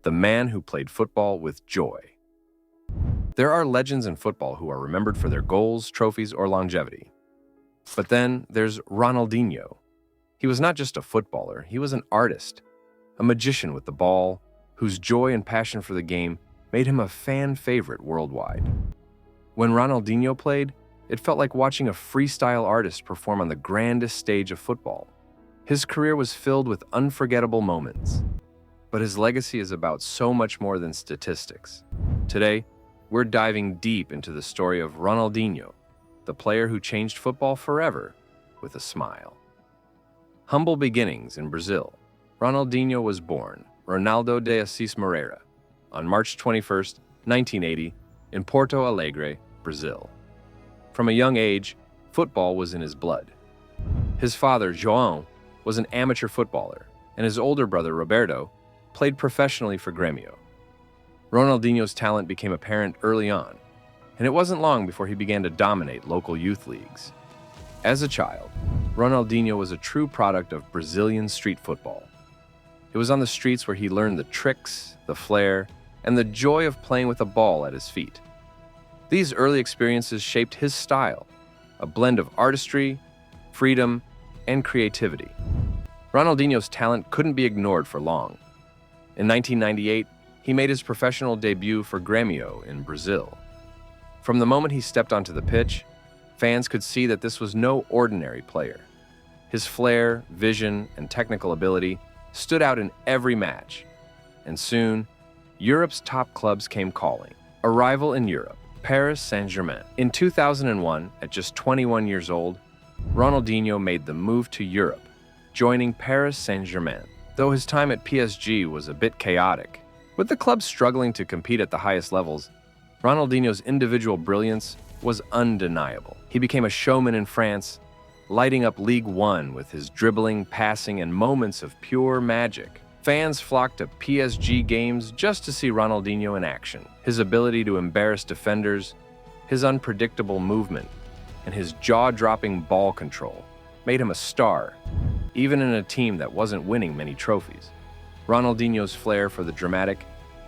the man who played football with joy. There are legends in football who are remembered for their goals, trophies, or longevity. But then there's Ronaldinho. He was not just a footballer, he was an artist, a magician with the ball, whose joy and passion for the game made him a fan favorite worldwide. When Ronaldinho played, it felt like watching a freestyle artist perform on the grandest stage of football. His career was filled with unforgettable moments. But his legacy is about so much more than statistics. Today, we're diving deep into the story of Ronaldinho, the player who changed football forever with a smile. Humble beginnings in Brazil. Ronaldinho was born, Ronaldo de Assis Moreira, on March 21, 1980, in Porto Alegre, Brazil. From a young age, football was in his blood. His father, João, was an amateur footballer, and his older brother, Roberto, played professionally for Grêmio. Ronaldinho's talent became apparent early on, and it wasn't long before he began to dominate local youth leagues. As a child, Ronaldinho was a true product of Brazilian street football. It was on the streets where he learned the tricks, the flair, and the joy of playing with a ball at his feet. These early experiences shaped his style, a blend of artistry, freedom, and creativity. Ronaldinho's talent couldn't be ignored for long. In 1998, he made his professional debut for Grêmio in Brazil. From the moment he stepped onto the pitch, fans could see that this was no ordinary player. His flair, vision, and technical ability stood out in every match. And soon, Europe's top clubs came calling. Arrival in Europe, Paris Saint-Germain. In 2001, at just 21 years old, Ronaldinho made the move to Europe, joining Paris Saint-Germain. Though his time at PSG was a bit chaotic, with the club struggling to compete at the highest levels, Ronaldinho's individual brilliance was undeniable. He became a showman in France, lighting up Ligue 1 with his dribbling, passing, and moments of pure magic. Fans flocked to PSG games just to see Ronaldinho in action. His ability to embarrass defenders, his unpredictable movement, and his jaw-dropping ball control made him a star, even in a team that wasn't winning many trophies. Ronaldinho's flair for the dramatic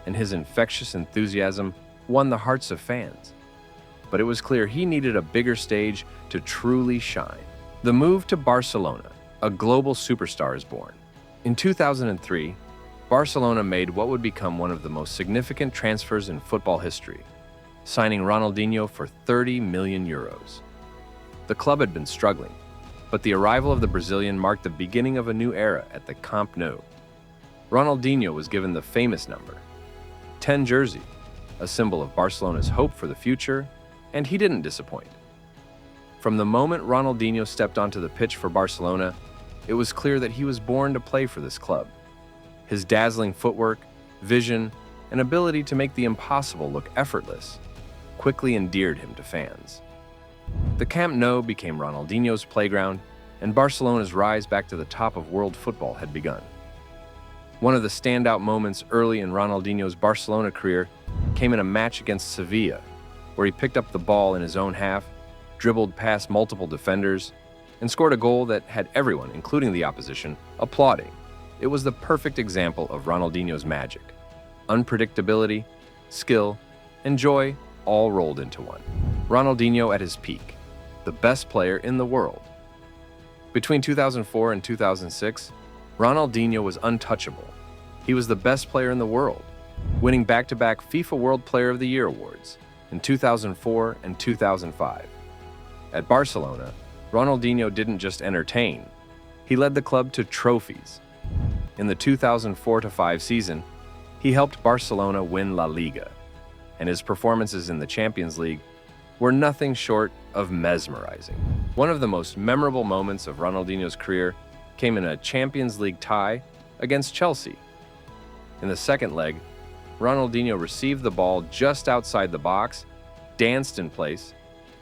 and his infectious enthusiasm won the hearts of fans. But it was clear he needed a bigger stage to truly shine. The move to Barcelona, a global superstar, is born. In 2003, Barcelona made what would become one of the most significant transfers in football history, signing Ronaldinho for 30 million euros. The club had been struggling, but the arrival of the Brazilian marked the beginning of a new era at the Camp Nou. Ronaldinho was given the famous number 10 jersey, a symbol of Barcelona's hope for the future, and he didn't disappoint. From the moment Ronaldinho stepped onto the pitch for Barcelona, it was clear that he was born to play for this club. His dazzling footwork, vision, and ability to make the impossible look effortless quickly endeared him to fans. The Camp Nou became Ronaldinho's playground, and Barcelona's rise back to the top of world football had begun. One of the standout moments early in Ronaldinho's Barcelona career came in a match against Sevilla, where he picked up the ball in his own half, dribbled past multiple defenders, and scored a goal that had everyone, including the opposition, applauding. It was the perfect example of Ronaldinho's magic. Unpredictability, skill, and joy all rolled into one. Ronaldinho at his peak, the best player in the world. Between 2004 and 2006, Ronaldinho was untouchable. He was the best player in the world, winning back-to-back FIFA World Player of the Year awards in 2004 and 2005. At Barcelona, Ronaldinho didn't just entertain, he led the club to trophies. In the 2004-05 season, he helped Barcelona win La Liga, and his performances in the Champions League were nothing short of mesmerizing. One of the most memorable moments of Ronaldinho's career came in a Champions League tie against Chelsea. In the second leg, Ronaldinho received the ball just outside the box, danced in place,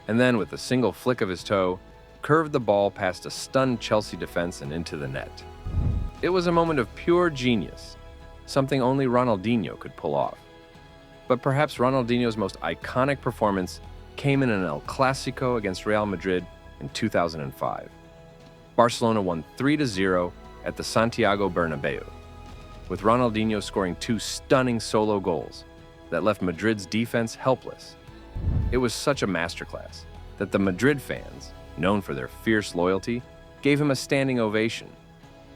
and then with a single flick of his toe, curved the ball past a stunned Chelsea defense and into the net. It was a moment of pure genius, something only Ronaldinho could pull off. But perhaps Ronaldinho's most iconic performance came in an El Clasico against Real Madrid in 2005. Barcelona won 3-0 at the Santiago Bernabeu. with Ronaldinho scoring two stunning solo goals that left Madrid's defense helpless. It was such a masterclass that the Madrid fans, known for their fierce loyalty, gave him a standing ovation.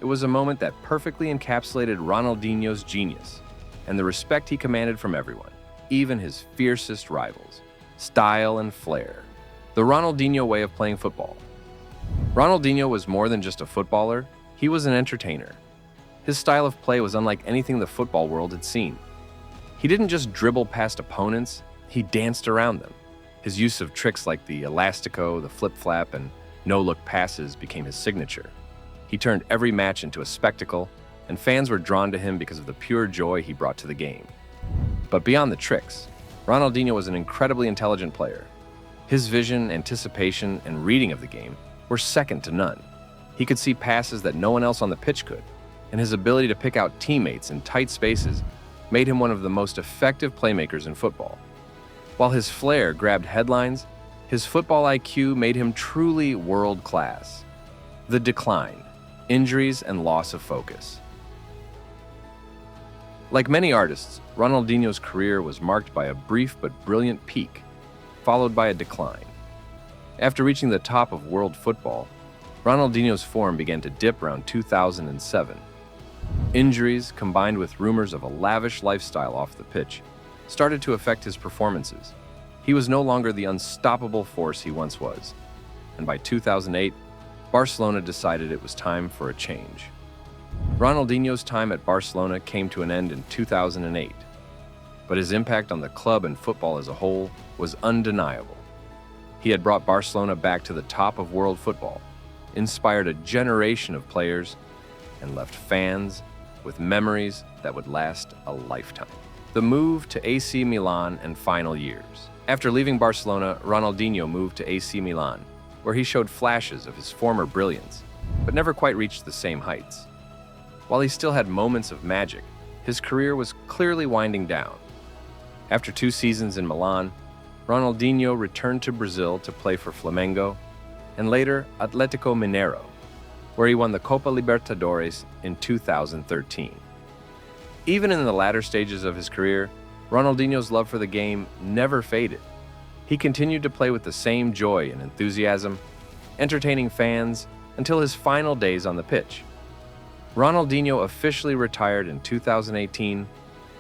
It was a moment that perfectly encapsulated Ronaldinho's genius and the respect he commanded from everyone, even his fiercest rivals. Style and flair. The Ronaldinho way of playing football. Ronaldinho was more than just a footballer, he was an entertainer. His style of play was unlike anything the football world had seen. He didn't just dribble past opponents, he danced around them. His use of tricks like the elastico, the flip-flap, and no-look passes became his signature. He turned every match into a spectacle, and fans were drawn to him because of the pure joy he brought to the game. But beyond the tricks, Ronaldinho was an incredibly intelligent player. His vision, anticipation, and reading of the game were second to none. He could see passes that no one else on the pitch could, and his ability to pick out teammates in tight spaces made him one of the most effective playmakers in football. While his flair grabbed headlines, his football IQ made him truly world-class. The decline, injuries, and loss of focus. Like many artists, Ronaldinho's career was marked by a brief but brilliant peak, followed by a decline. After reaching the top of world football, Ronaldinho's form began to dip around 2007. Injuries, combined with rumors of a lavish lifestyle off the pitch, started to affect his performances. He was no longer the unstoppable force he once was, and by 2008, Barcelona decided it was time for a change. Ronaldinho's time at Barcelona came to an end in 2008, but his impact on the club and football as a whole was undeniable. He had brought Barcelona back to the top of world football, inspired a generation of players, and left fans with memories that would last a lifetime. The move to AC Milan and final years. After leaving Barcelona, Ronaldinho moved to AC Milan, where he showed flashes of his former brilliance, but never quite reached the same heights. While he still had moments of magic, his career was clearly winding down. After 2 seasons in Milan, Ronaldinho returned to Brazil to play for Flamengo and later Atlético Mineiro, where he won the Copa Libertadores in 2013. Even in the latter stages of his career, Ronaldinho's love for the game never faded. He continued to play with the same joy and enthusiasm, entertaining fans until his final days on the pitch. Ronaldinho officially retired in 2018,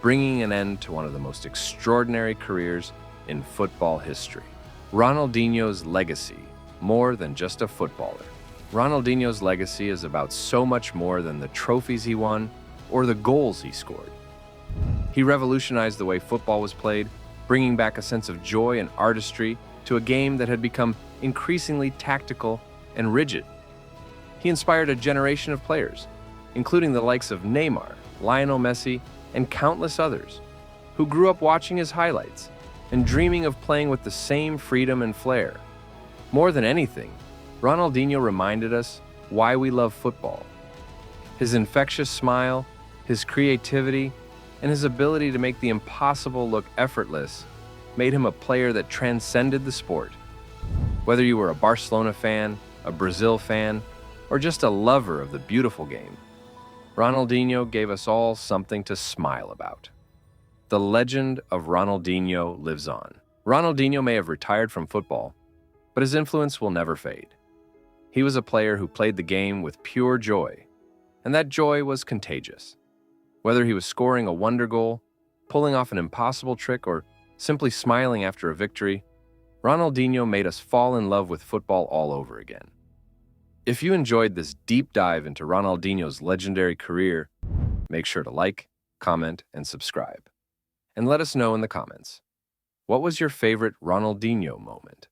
bringing an end to one of the most extraordinary careers in football history. Ronaldinho's legacy, more than just a footballer. Ronaldinho's legacy is about so much more than the trophies he won or the goals he scored. He revolutionized the way football was played, bringing back a sense of joy and artistry to a game that had become increasingly tactical and rigid. He inspired a generation of players, including the likes of Neymar, Lionel Messi, and countless others, who grew up watching his highlights and dreaming of playing with the same freedom and flair. More than anything, Ronaldinho reminded us why we love football. His infectious smile, his creativity, and his ability to make the impossible look effortless made him a player that transcended the sport. Whether you were a Barcelona fan, a Brazil fan, or just a lover of the beautiful game, Ronaldinho gave us all something to smile about. The legend of Ronaldinho lives on. Ronaldinho may have retired from football, but his influence will never fade. He was a player who played the game with pure joy, and that joy was contagious. Whether he was scoring a wonder goal, pulling off an impossible trick, or simply smiling after a victory, Ronaldinho made us fall in love with football all over again. If you enjoyed this deep dive into Ronaldinho's legendary career, make sure to like, comment, and subscribe. And let us know in the comments, what was your favorite Ronaldinho moment?